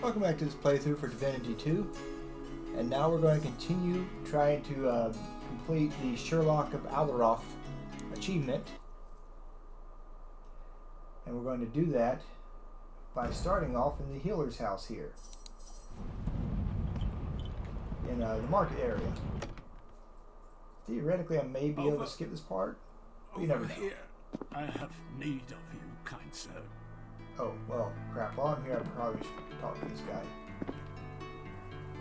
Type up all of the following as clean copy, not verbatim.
Welcome back to this playthrough for Divinity 2. And now we're going to continue trying to complete the Sherlock of Aleroth achievement. And we're going to do that by starting off in the healer's house here. In the market area. Theoretically, I may be able to skip this part. You never know. Here, I have need of you, kind sir. Oh, well, crap. While I'm here, I probably should talk to this guy.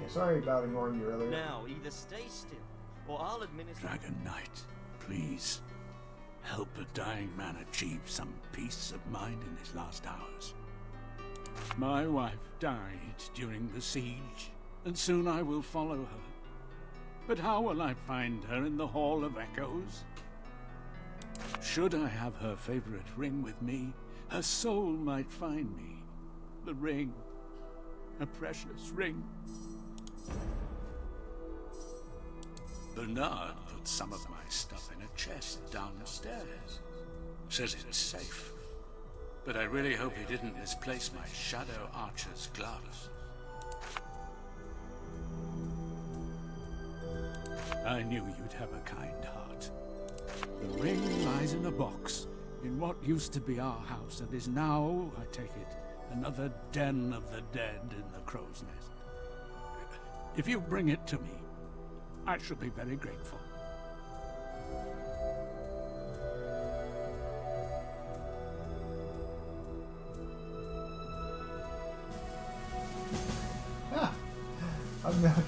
Yeah, sorry about ignoring you earlier. Now, either stay still, or I'll administer... Dragon Knight, please, help a dying man achieve some peace of mind in his last hours. My wife died during the siege, and soon I will follow her. But how will I find her in the Hall of Echoes? Should I have her favorite ring with me, her soul might find me. The ring, a precious ring. Bernard put some of my stuff in a chest downstairs. Says it's safe. But I really hope he didn't misplace my Shadow Archer's gloves. I knew you'd have a kind heart. The ring lies in a box in what used to be our house and is now, I take it, another den of the dead in the crow's nest. If you bring it to me, I shall be very grateful. I'm not...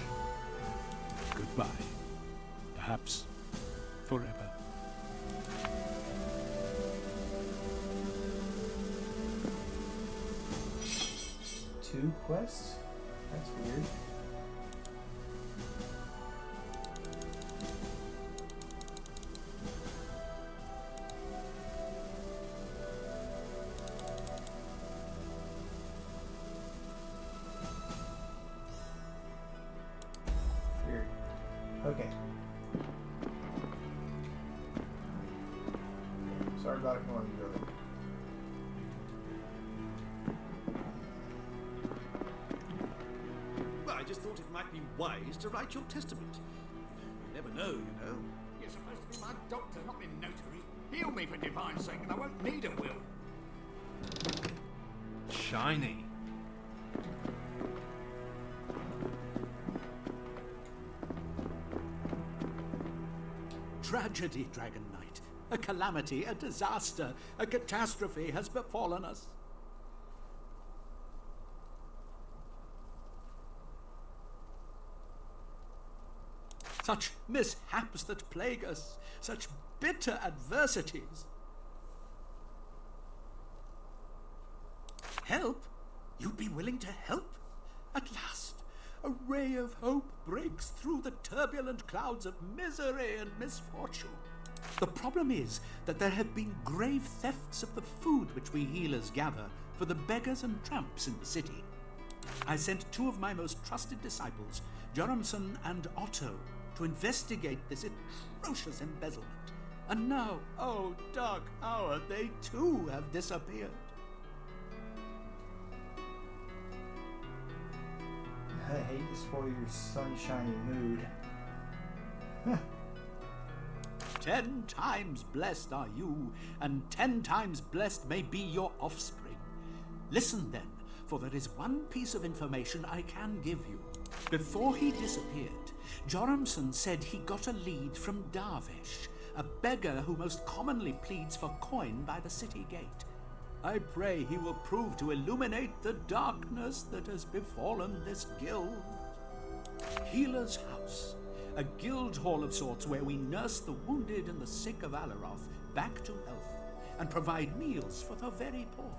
Goodbye. Perhaps forever. Two quests? That's weird. Weird. Okay. Sorry about ignoring you earlier. Well, I just thought it might be wise to write your testament. You never know, you know. You're supposed to be my doctor, not my notary. Heal me for divine sake, and I won't need a will. Shiny. Tragedy, Dragon Knight. A calamity, a disaster, a catastrophe has befallen us. Such mishaps that plague us, such bitter adversities. Help? You'd be willing to help? At last, a ray of hope breaks through the turbulent clouds of misery and misfortune. The problem is that there have been grave thefts of the food which we healers gather for the beggars and tramps in the city. I sent two of my most trusted disciples, Joramson and Otto, to investigate this atrocious embezzlement. And now, oh dark hour, they too have disappeared. I hate to spoil your sunshiny mood. 10 times blessed are you, and 10 times blessed may be your offspring. Listen then, for there is one piece of information I can give you. Before he disappeared, Joramson said he got a lead from Darvish, a beggar who most commonly pleads for coin by the city gate. I pray he will prove to illuminate the darkness that has befallen this guild. Healer's House, a guild hall of sorts where we nurse the wounded and the sick of Aleroth back to health and provide meals for the very poor.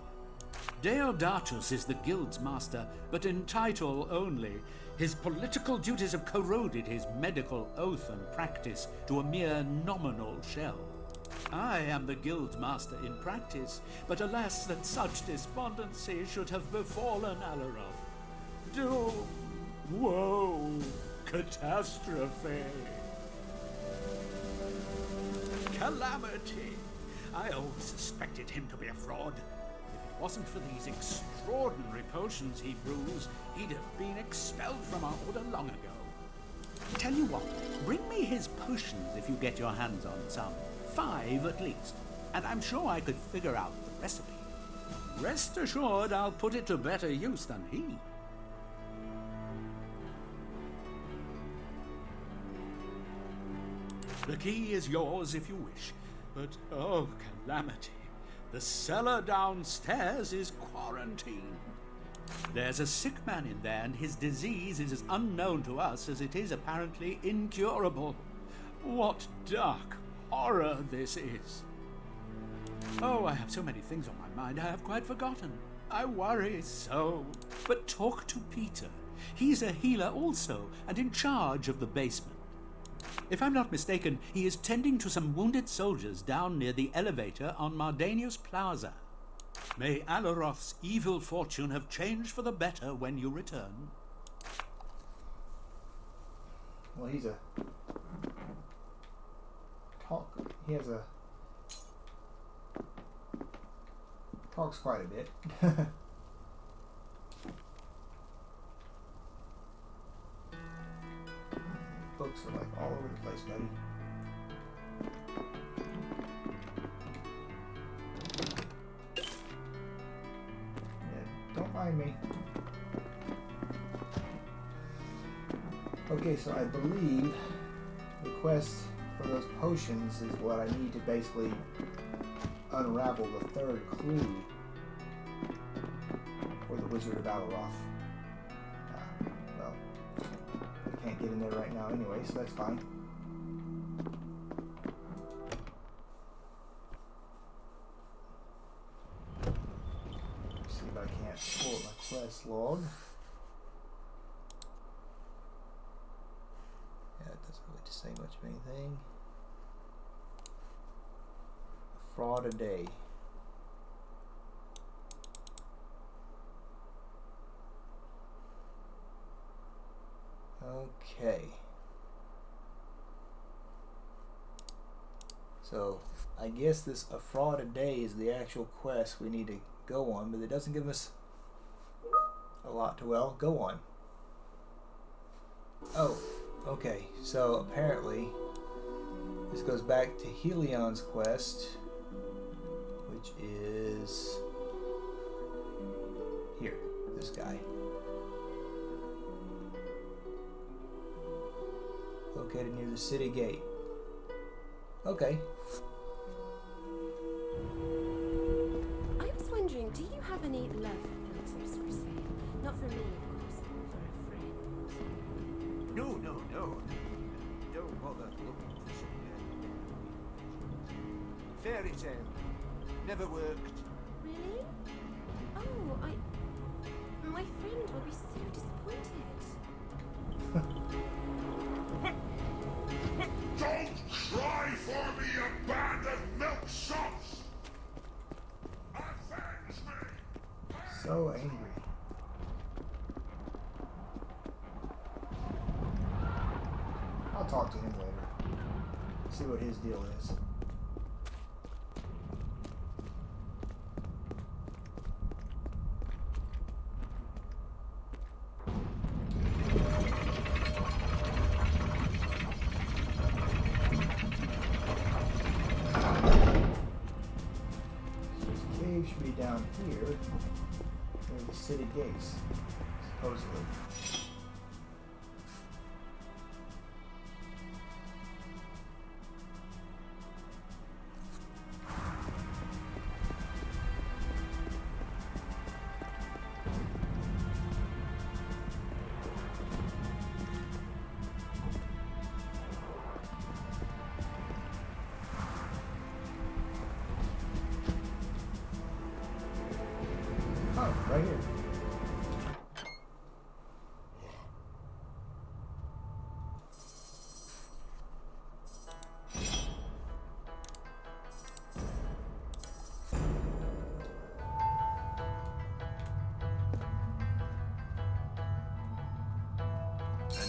Deodatus is the guild's master, but in title only. His political duties have corroded his medical oath and practice to a mere nominal shell. I am the guild master in practice, but alas that such despondency should have befallen Aleroth. Doom, woe, catastrophe, calamity. I always suspected him to be a fraud. If it wasn't for these extraordinary potions he brews, he'd have been expelled from our order long ago. Tell you what, bring me his potions if you get your hands on some. 5 at least, and I'm sure I could figure out the recipe. Rest assured I'll put it to better use than he. The key is yours if you wish, but oh, calamity. The cellar downstairs is quarantined. There's a sick man in there, and his disease is as unknown to us as it is apparently incurable. What dark horror this is. Oh, I have so many things on my mind, I have quite forgotten. I worry so. But talk to Peter. He's a healer also, and in charge of the basement. If I'm not mistaken, he is tending to some wounded soldiers down near the elevator on Mardanius Plaza. May Aleroth's evil fortune have changed for the better when you return. Well, he has a talks quite a bit. Books are like all over the place, buddy. Yeah, don't mind me. Okay, so I believe the quest for those potions is what I need to basically unravel the third clue for the Wizard of Aleroth. Well, I can't get in there right now anyway, so that's fine. Let's see if I can't pull up my quest log. Yeah, it doesn't really say much of anything. A fraud a day. Okay. So, I guess this a fraud a day is the actual quest we need to go on, but it doesn't give us a lot to, well, go on. Oh, okay. So, apparently, this goes back to Helion's quest, which is here, this guy. Located near the city gate. Okay. I was wondering, do you have any love filters for sale? Not for me, of course, for a friend. No. Don't bother looking for some fairy tale. Never worked. Really? Oh, my friend will be so disappointed. Don't cry for me, you band of milksops! Avenge me! So angry. I'll talk to him later. See what his deal is. Should be down here near the city gates, supposedly. Oh, right here.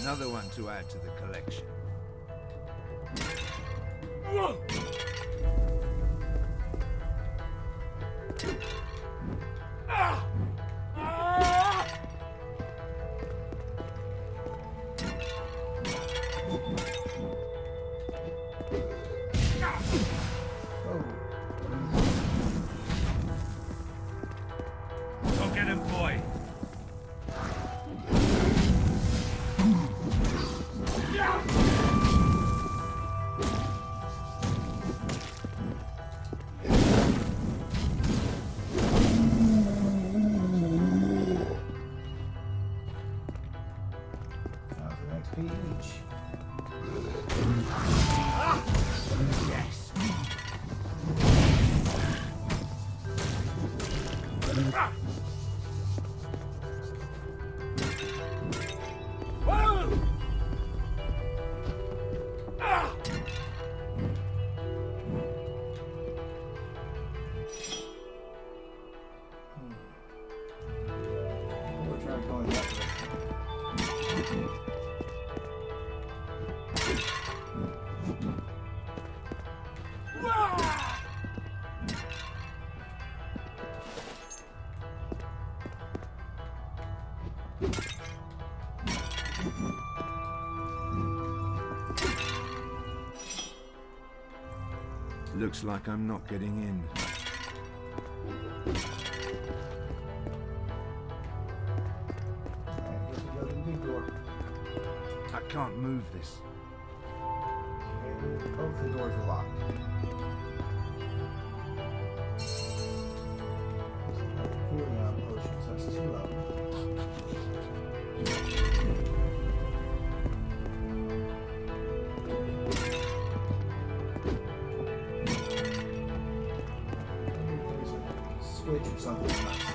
Another one to add to the collection. cannon boy. Looks like I'm not getting in. Alright, guess we go to the big door. I can't move this. Okay, both the doors are locked. Cooling on potions, that's 2 of them. Switch or something. I'm not seeing.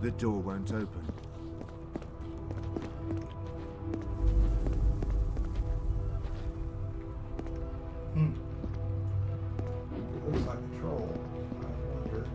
The door won't open. It looks like a troll. I wonder.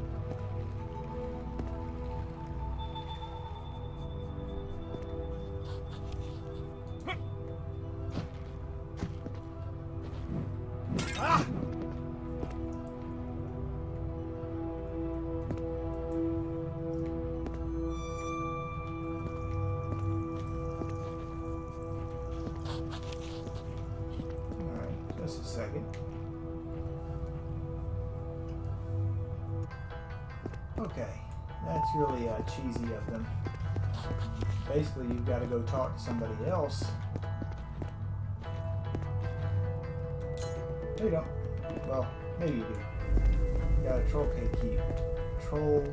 Alright, just a second. Okay, that's really cheesy of them. Basically, you've got to go talk to somebody else. No, you don't. Well, maybe you do. You got a troll K key. Troll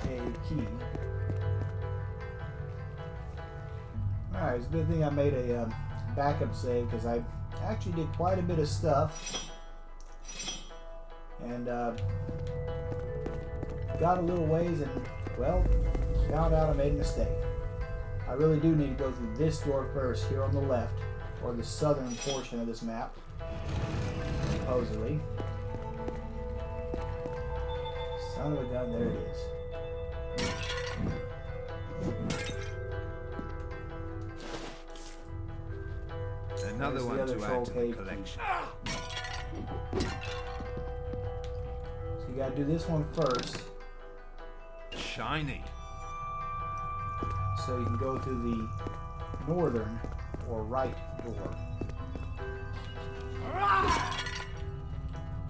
K key. Alright, it's a good thing I made a backup save because I actually did quite a bit of stuff. And got a little ways and, well, found out I made a mistake. I really do need to go through this door first here on the left, or the southern portion of this map, supposedly. Son of a gun, there it is. Another There's the one other to troll add to the cave collection. So you gotta do this one first, Shiny. so you can go through the northern or right door.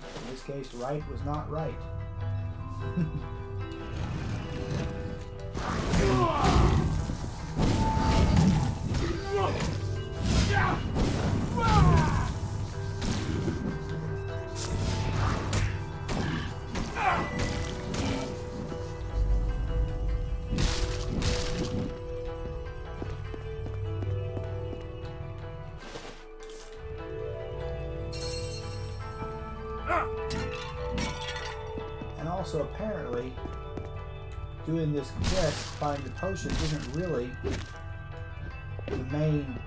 In this case, right was not right. And also, apparently, doing this quest, find the potions, isn't really the main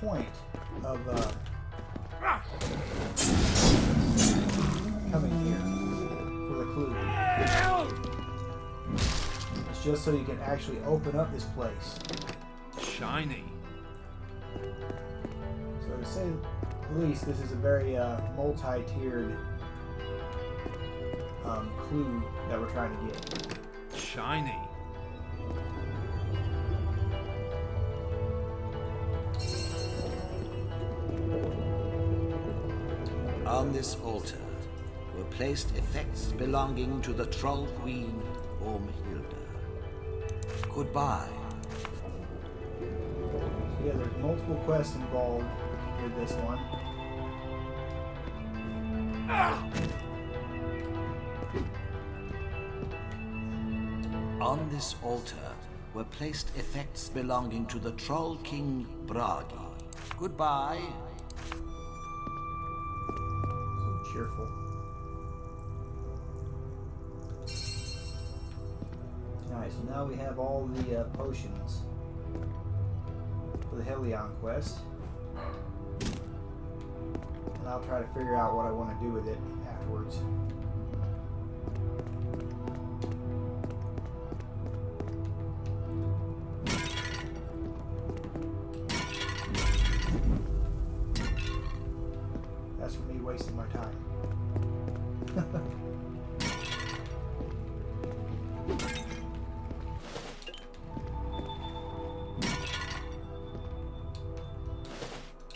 point of coming here for the clue. It's just so you can actually open up this place. Shiny. So to say the least, this is a very multi-tiered clue that we're trying to get. Shiny. On this altar were placed effects belonging to the Troll Queen Ormhilda. Goodbye. Yeah, there's multiple quests involved with this one. On this altar were placed effects belonging to the Troll King Bragi. Goodbye. So cheerful. Alright, so now we have all the potions for the Behrlihn quest. And I'll try to figure out what I want to do with it afterwards. That's for me wasting my time.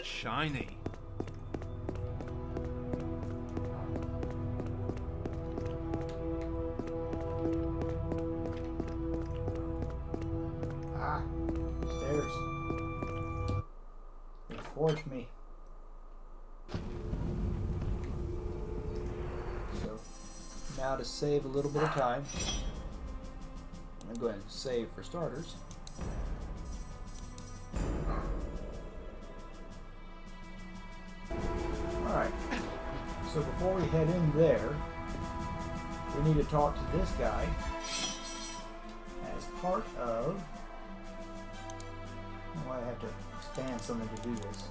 Shiny. Ah, stairs. They forced me. So, now to save a little bit of time, I'm going to go ahead and save for starters. Alright, so before we head in there, we need to talk to this guy as part of... I have to expand something to do this.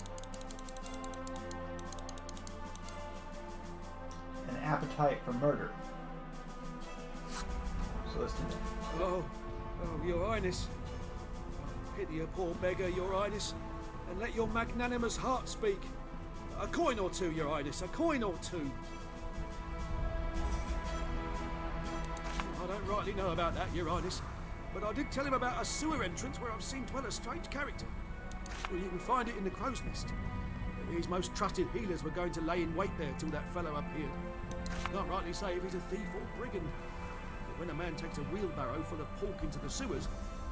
An appetite for murder. So let's do that. Oh, Your Highness. Pity a poor beggar, Your Highness, and let your magnanimous heart speak. A coin or two, Your Highness, a coin or two. I don't rightly know about that, Your Highness, but I did tell him about a sewer entrance where I've seen dwell a strange character. Well, you can find it in the crow's nest. His most trusted healers were going to lay in wait there till that fellow appeared. Can't rightly say if he's a thief or brigand. But when a man takes a wheelbarrow full of pork into the sewers,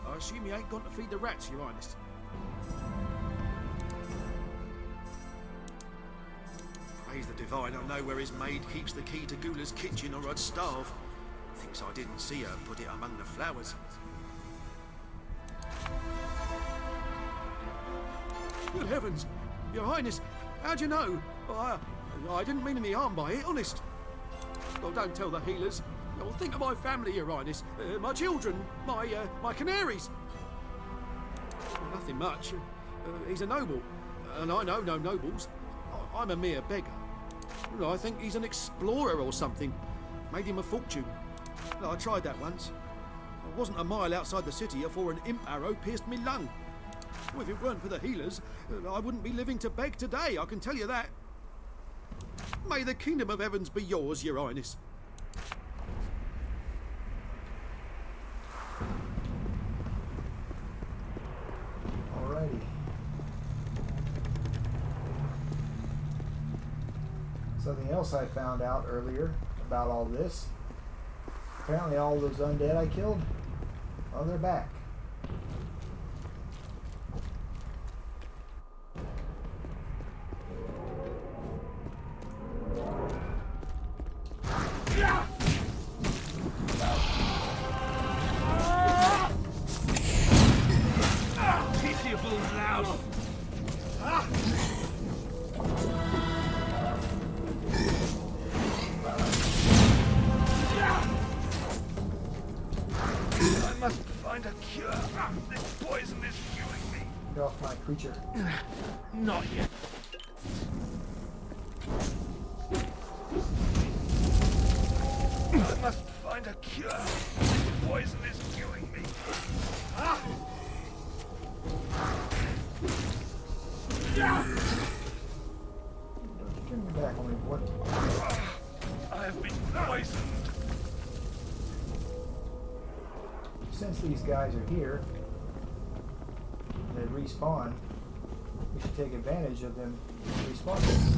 I assume he ain't gone to feed the rats, Your Highness. Praise the divine, I know where his maid keeps the key to Gula's kitchen, or I'd starve. Thinks I didn't see her put it among the flowers. Good heavens! Your Highness, how'd you know? I didn't mean any harm by it, honest. Well, don't tell the healers. Well, think of my family, Your Highness. My children, my canaries. Nothing much. He's a noble, and I know no nobles. I'm a mere beggar. I think he's an explorer or something. Made him a fortune. I tried that once. I wasn't a mile outside the city afore an imp arrow pierced me lung. Well, if it weren't for the healers, I wouldn't be living to beg today, I can tell you that. May the kingdom of heavens be yours, Your Highness. Alrighty. Something else I found out earlier about all this. Apparently all those undead I killed, well, they're back. Pitiable louse! I must find a cure. This poison is killing me. Get off my creature. Not yet. tackle me. What? I have been poisoned. Since these guys are here, they respawn. We should take advantage of them respawning.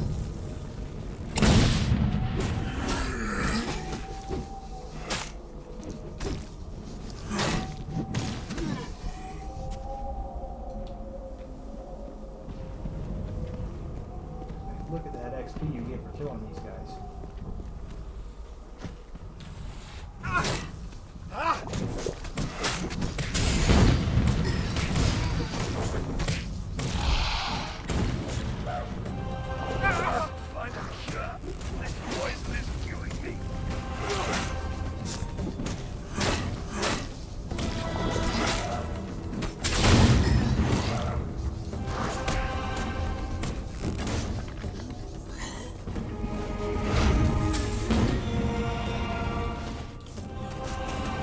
Look at that XP you get for killing these guys.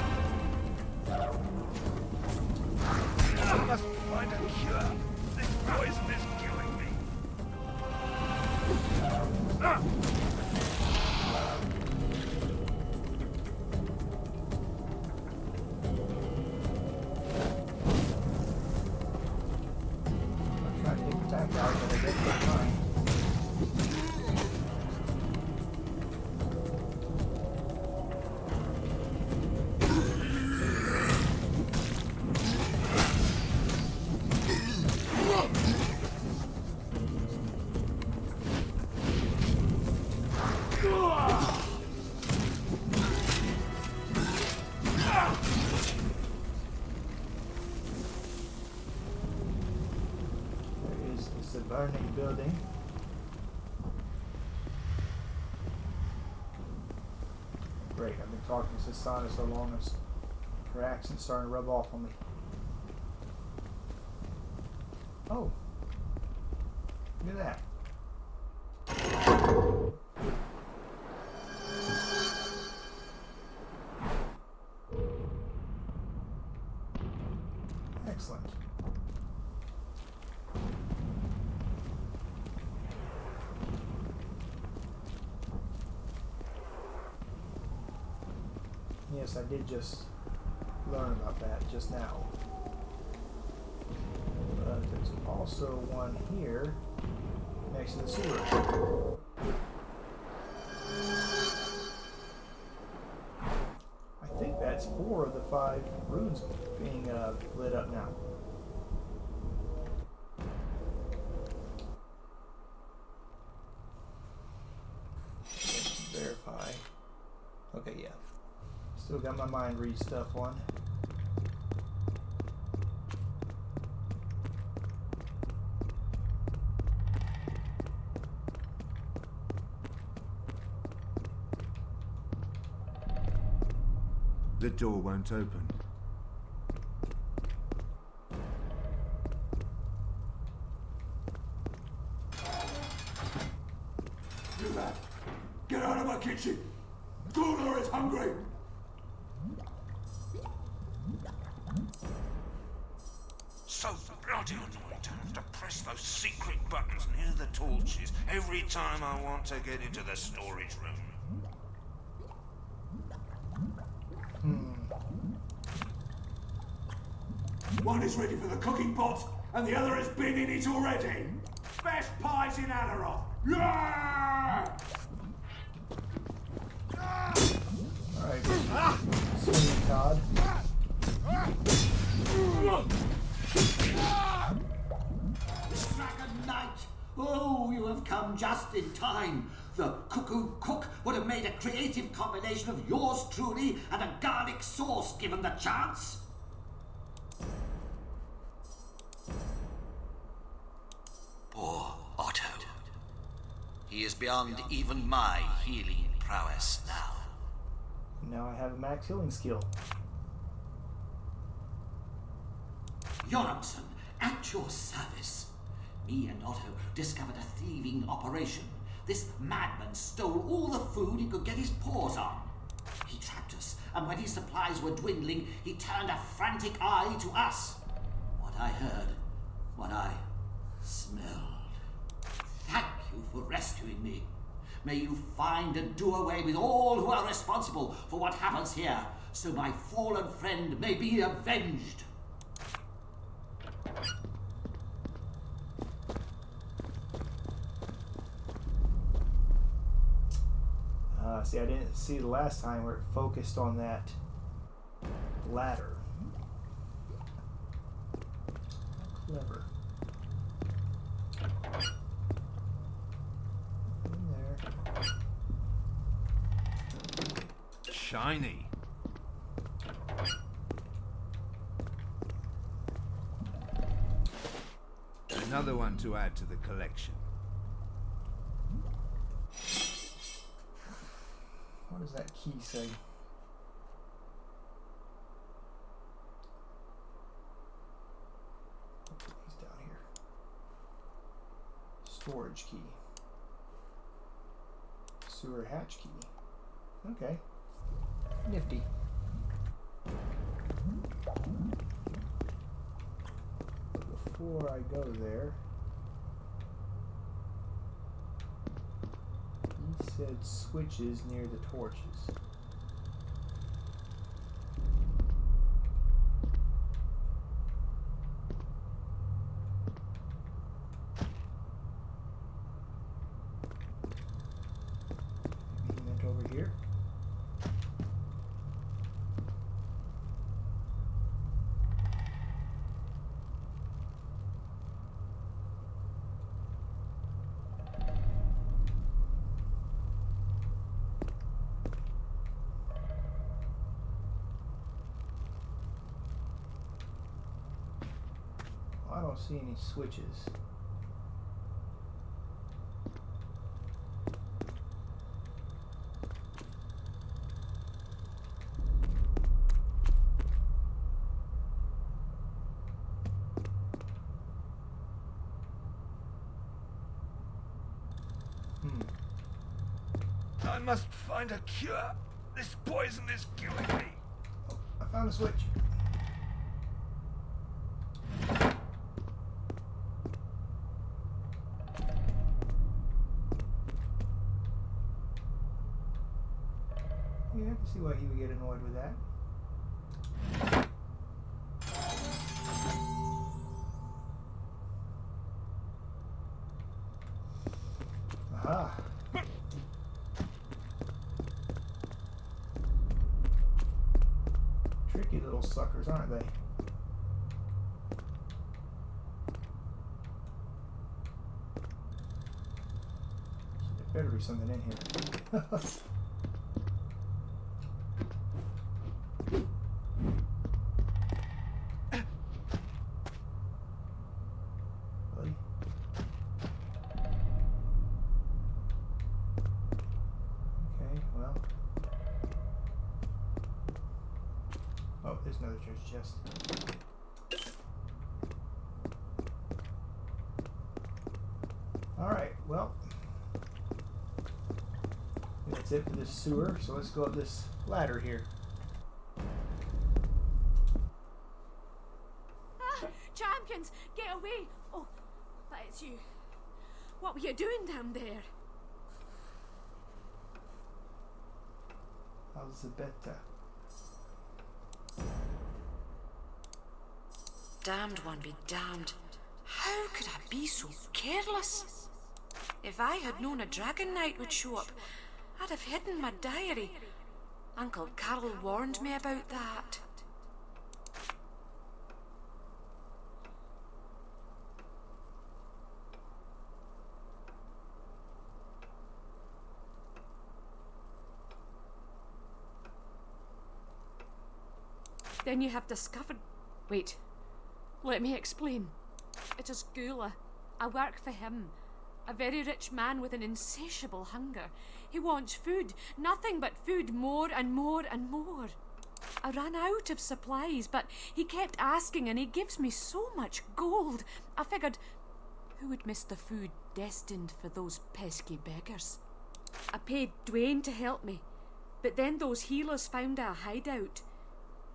Find a cure. This poison is killing me. I must find a cure. This poison is killing me. I'm trying to take the tank out, but I guess that's fine. There is the Behrlihn building. Great, I've been talking to Sasana so long, her accent's starting to rub off on me. Oh, look at that. Excellent. Yes, I did just learn about that just now. But there's also one here next to the sewer. I think that's 4 of the 5 runes being lit up now. Let's verify. Okay, yeah. Still got my mind read stuff on. The door won't open. You lad, get out of my kitchen. Gula is hungry. So bloody annoying to have to press those secret buttons near the torches every time I want to get into the storage room. One is ready for the cooking pot, and the other has been in it already. Best pies in Aleroth. Yeah! Alright. Swinging Todd. Dragon Knight! Oh, you have come just in time. The cuckoo cook would have made a creative combination of yours truly and a garlic sauce given the chance. Poor Otto. He is beyond even my healing prowess now. Now I have a max healing skill. Jormson, at your service. Me and Otto discovered a thieving operation. This madman stole all the food he could get his paws on. He trapped us, and when his supplies were dwindling, he turned a frantic eye to us. What I heard, what I smelled. Thank you for rescuing me. May you find and do away with all who are responsible for what happens here, so my fallen friend may be avenged. See, I didn't see the last time where it focused on that ladder. Clever. In there. Shiny. Another one to add to the collection. What does that key say? He's down here. Storage key. Sewer hatch key. Okay. Nifty. But before I go there, he said switches near the torches. Maybe he meant over here. I don't see any switches. I must find a cure. This poison is killing me. Oh, I found a switch. Yeah, I can see why he would get annoyed with that. Aha. Tricky little suckers, aren't they? There better be something in here. Really? Okay, well. Oh, there's another treasure chest. Alright, well. That's it for this sewer, so let's go up this ladder here. Ah, champions, get away! Oh, but it's you. What were you doing down there? Alzabeta. Damned one be damned. How could I be so careless? If I had known a dragon knight would show up, I'd have hidden my diary. Uncle Carol warned me about that. Then you have discovered... Wait, let me explain. It is Gula. I work for him. A very rich man with an insatiable hunger. He wants food, nothing but food, more and more and more. I ran out of supplies, but he kept asking and he gives me so much gold. I figured, who would miss the food destined for those pesky beggars? I paid Dwayne to help me, but then those healers found a hideout.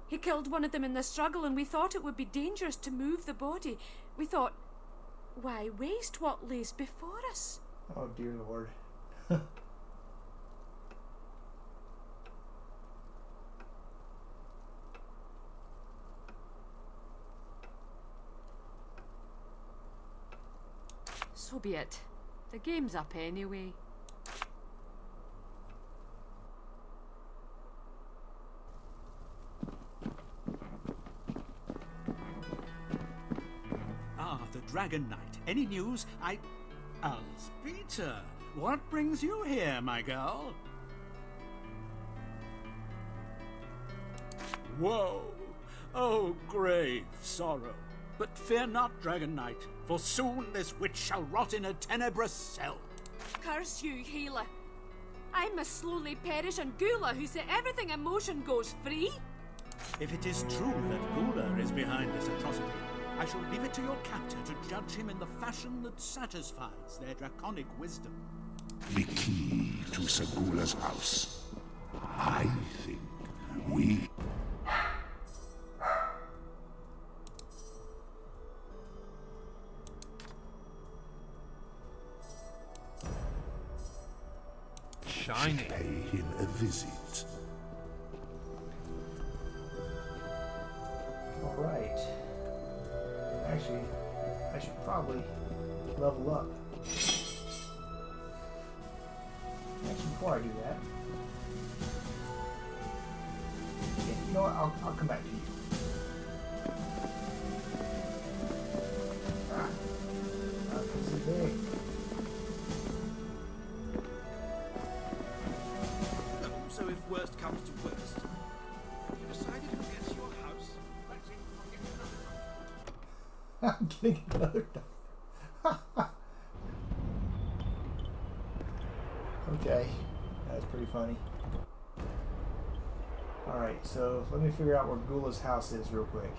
He killed one of them in the struggle and we thought it would be dangerous to move the body. We thought, why waste what lays before us? Oh dear Lord. So be it. The game's up anyway. Ah, the Dragon Knight. Any news? Elspeta, what brings you here, my girl? Woe! Oh, grave sorrow. But fear not, Dragon Knight, for soon this witch shall rot in a tenebrous cell. Curse you, healer. I must slowly perish, and Gula, who set everything in motion, goes free? If it is true that Gula is behind this atrocity, I shall leave it to your captor to judge him in the fashion that satisfies their draconic wisdom. The key to Sagula's house. I think we... Shiny. Pay him a visit. Alright. Actually, I should probably level up. Actually, before I do that... Yeah, you know what? I'll come back to you. This is big. So if worst comes to worst, have you decided who gets your house? I'm getting another dog. Okay, that's pretty funny. Alright, so let me figure out where Gula's house is real quick.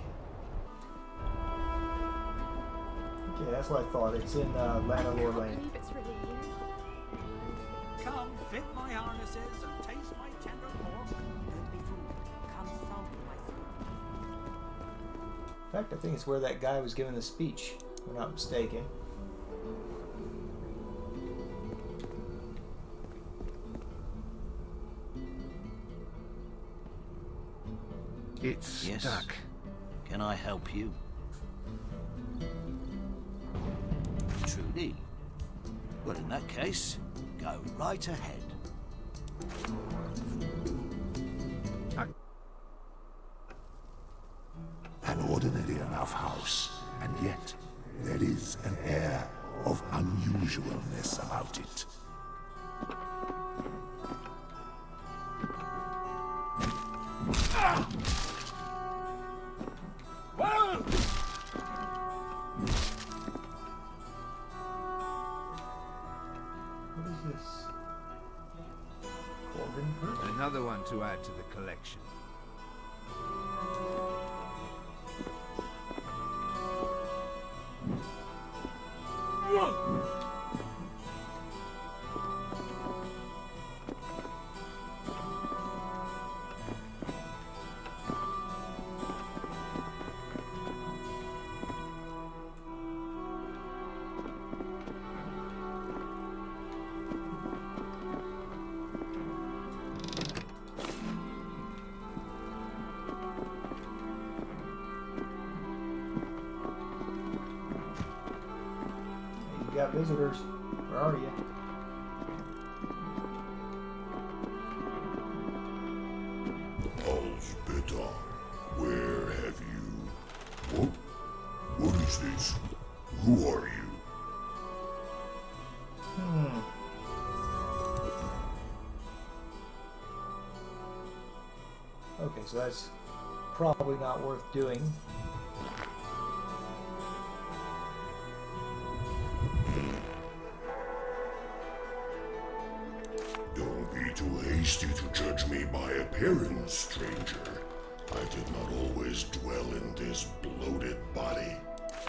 Okay, that's what I thought. It's in Aleroth Lane. Come, fit my harnesses and taste my tender pork. Don't be fooled. Come sample my food. In fact, I think it's where that guy was giving the speech, if I'm not mistaken. It's Yes. stuck. Can I help you? Truly? Well, in that case, go right ahead. An ordinary enough house, and yet there is an air of unusualness about it. What is this? Corbin Group? Another one to add to the collection. You got visitors. Where are you? Elspeta, where have you... What? What is this? Who are you? Okay, so that's probably not worth doing. Don't be too hasty to judge me by appearance, stranger. I did not always dwell in this bloated body.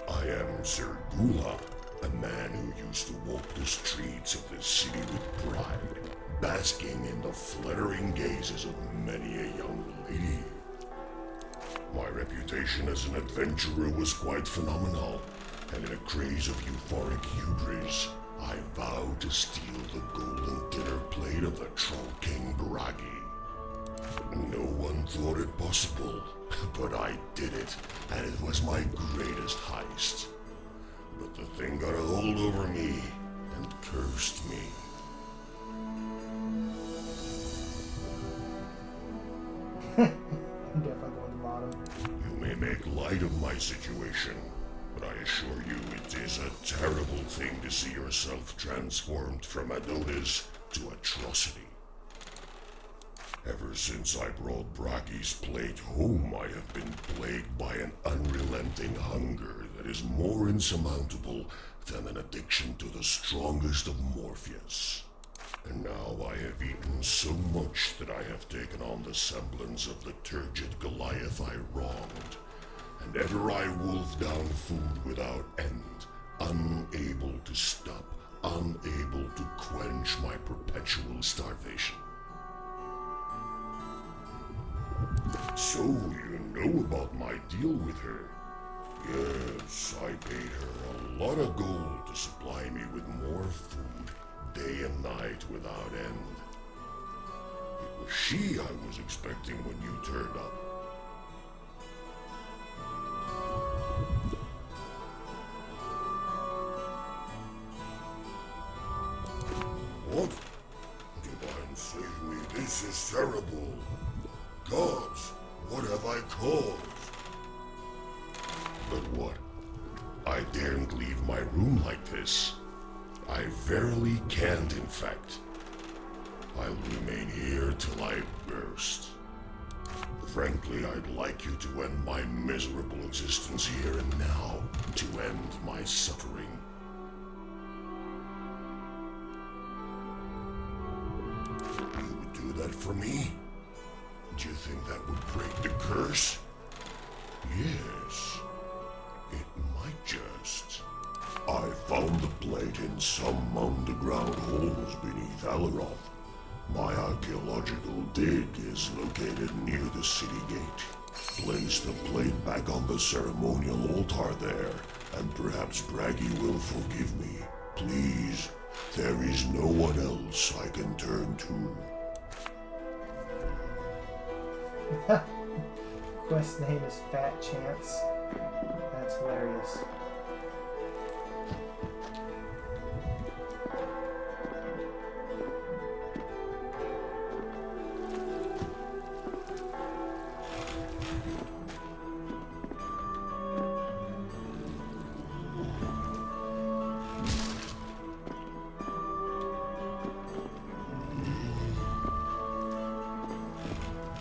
I am Sir Gula, a man who used to walk the streets of this city with pride, basking in the fluttering gazes of many a young lady. My reputation as an adventurer was quite phenomenal, and in a craze of euphoric hubris, I vowed to steal the golden dinner plate of the Troll King Bragi. No one thought it possible, but I did it, and it was my greatest heist. but the thing got a hold over me and cursed me. I'm definitely going to the bottom. You may make light of my situation, but I assure you it is a terrible thing to see yourself transformed from Adonis to atrocity. Ever since I brought Brachi's plate home, I have been plagued by an unrelenting hunger that is more insurmountable than an addiction to the strongest of Morpheus. And now I have eaten so much that I have taken on the semblance of the turgid Goliath I wronged. And ever I wolf down food without end, unable to stop, unable to quench my perpetual starvation. So you know about my deal with her? Yes, I paid her a lot of gold to supply me with more food, day and night without end. It was she I was expecting when you turned up. What? Divine save me, this is terrible. Gods, what have I caused? But what? I daren't leave my room like this. I verily can't, in fact. I'll remain here till I burst. Frankly, I'd like you to end my miserable existence here and now, to end my suffering. You would do that for me? Do you think that would break the curse? Yes, it might just. I found the plate in some underground holes beneath Aleroth. My archaeological dig is located near the city gate. Place the plate back on the ceremonial altar there, and perhaps Bragi will forgive me. Please, there is no one else I can turn to. Quest name is Fat Chance. That's hilarious.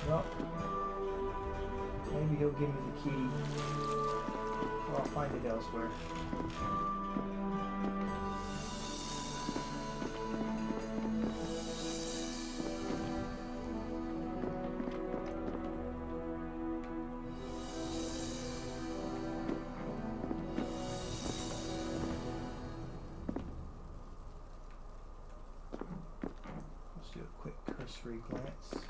Well, maybe he'll give me the key. Or I'll find it elsewhere. Let's do a quick cursory glance.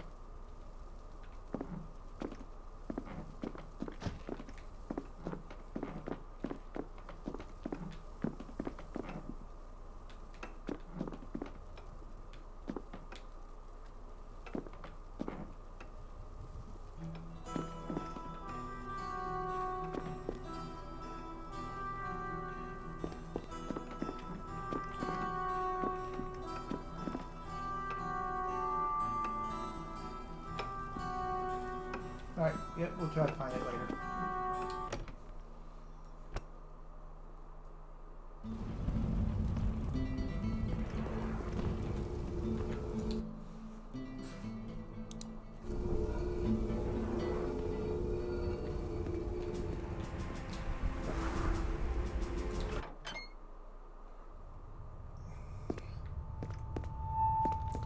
Alright, yep, we'll try to find it later.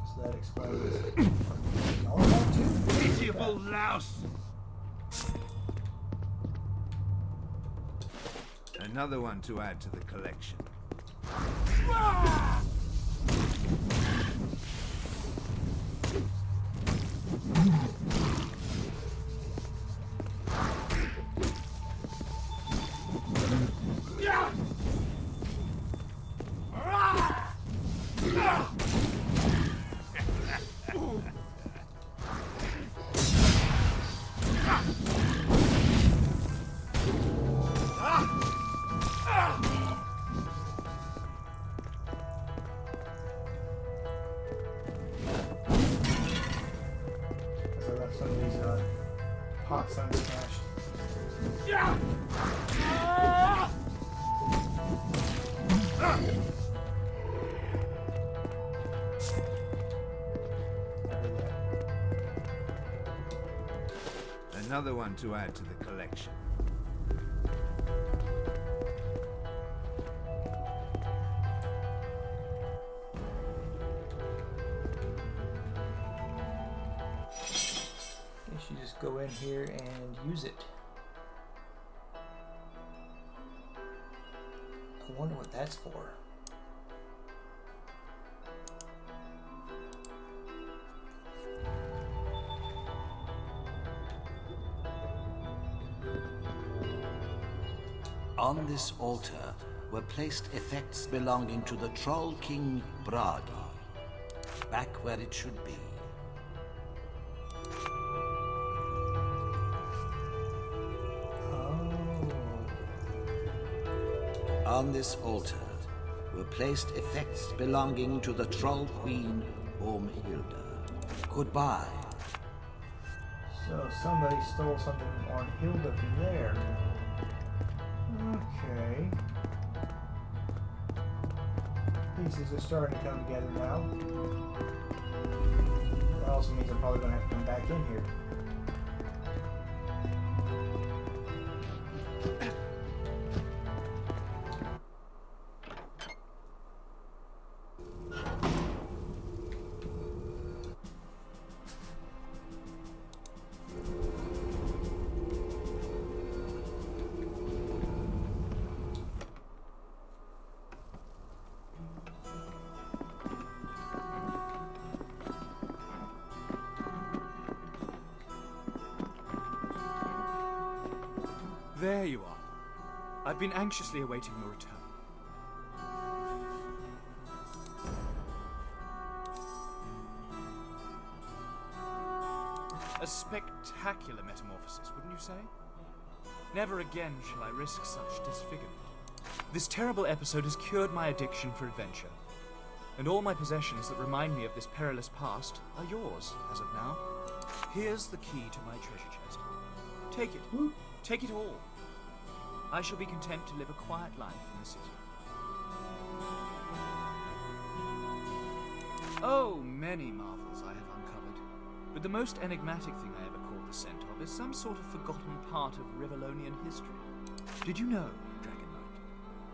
So that explains. Pitiable louse! Another one to add to the collection. hot sun smashed. Another one to add to the collection. Guess you just go in here and use it. I wonder what that's for. On this altar were placed effects belonging to the Troll King Bragi, back where it should be. On this altar were placed effects belonging to the Troll Queen Ormhilda. Goodbye. So somebody stole something on Hilda from there. Okay. Pieces are starting to come together now. That also means I'm probably going to have to come back in here. There you are. I've been anxiously awaiting your return. A spectacular metamorphosis, wouldn't you say? Never again shall I risk such disfigurement. This terrible episode has cured my addiction for adventure, and all my possessions that remind me of this perilous past are yours, as of now. Here's the key to my treasure chest. Take it. Take it all. I shall be content to live a quiet life in the city. Oh, many marvels I have uncovered, but the most enigmatic thing I ever caught the scent of is some sort of forgotten part of Rivalonian history. Did you know, Dragon Knight,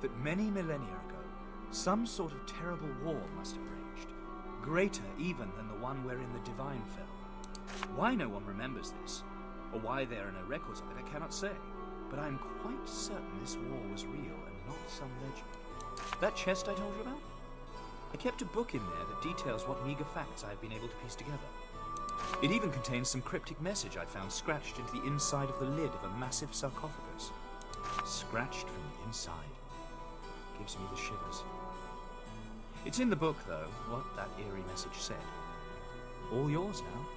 that many millennia ago, some sort of terrible war must have raged, greater even than the one wherein the Divine fell? Why no one remembers this, or why there are no records of it, I cannot say. But I am quite certain this war was real and not some legend. That chest I told you about? I kept a book in there that details what meager facts I have been able to piece together. It even contains some cryptic message I found scratched into the inside of the lid of a massive sarcophagus. Scratched from the inside. Gives me the shivers. It's in the book, though, what that eerie message said. All yours now.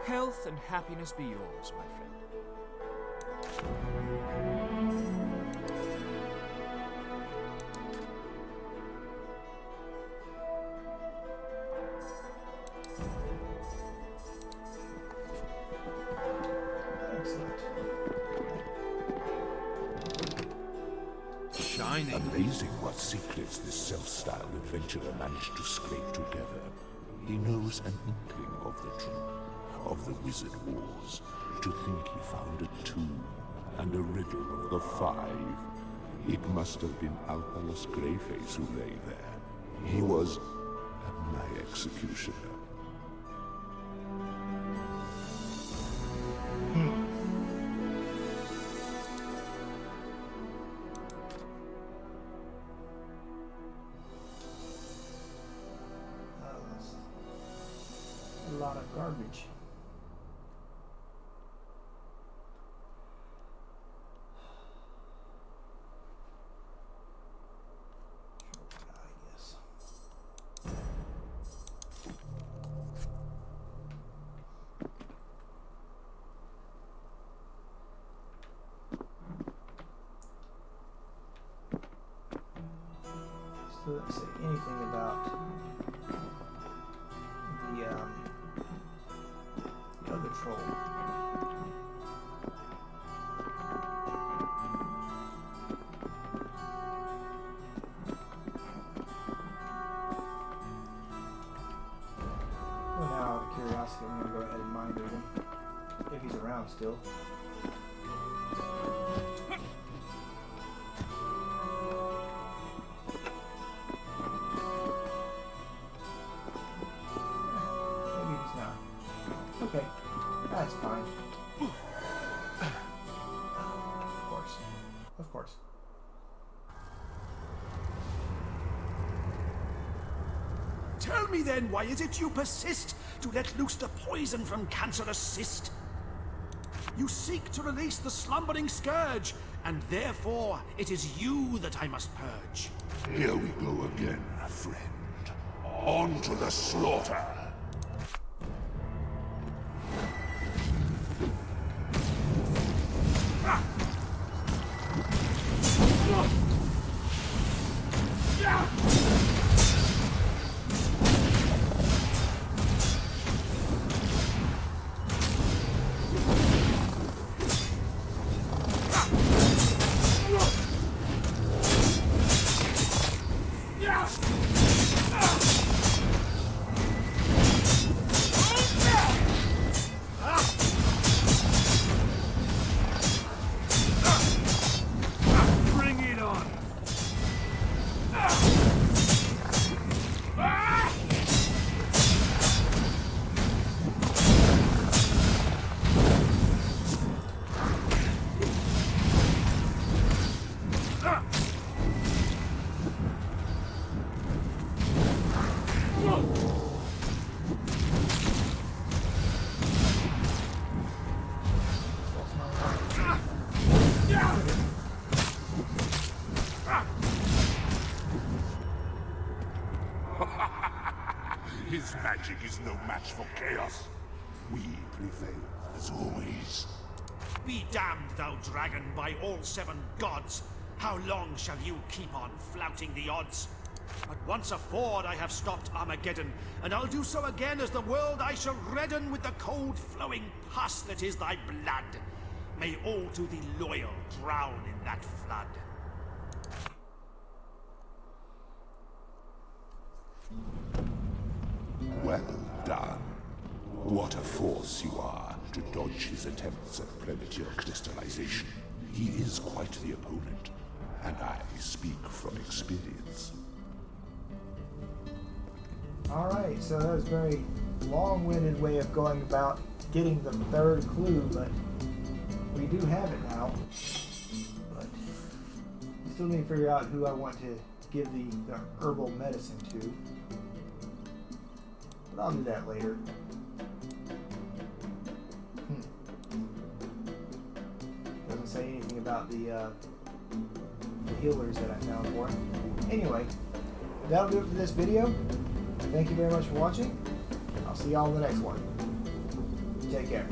Health and happiness be yours, my friend. Shining. Amazing what secrets this self-styled adventurer managed to scrape together. He knows an inkling of the truth, of the wizard wars. To think he found a tomb and a riddle of the five. It must have been Alpalus Greyface who lay there. He was my executioner. A lot of garbage. Still doesn't say anything about the other troll. curiosity, I'm going to go ahead and mine him. If he's around still. Maybe he's not. Okay, that's fine. Of course. Of course. Tell me then, why is it you persist to let loose the poison from cancerous cyst? You seek to release the slumbering scourge, and therefore it is you that I must purge. Here we go again, friend. On to the slaughter. His magic is no match for chaos. We prevail, as always. Be damned, thou dragon, by all 7 gods! How long shall you keep on flouting the odds? But once afore I have stopped Armageddon, and I'll do so again as the world I shall redden with the cold flowing pus that is thy blood. May all to thee loyal drown in that flood. Well done. What a force you are to dodge his attempts at premature crystallization. He is quite the opponent, and I speak from experience. Alright, so that was a very long-winded way of going about getting the 3rd clue, but we do have it now. But I still need to figure out who I want to give the herbal medicine to. But I'll do that later. Doesn't say anything about the healers that I found for him. Anyway, that'll do it for this video. Thank you very much for watching. I'll see y'all in the next one. Take care.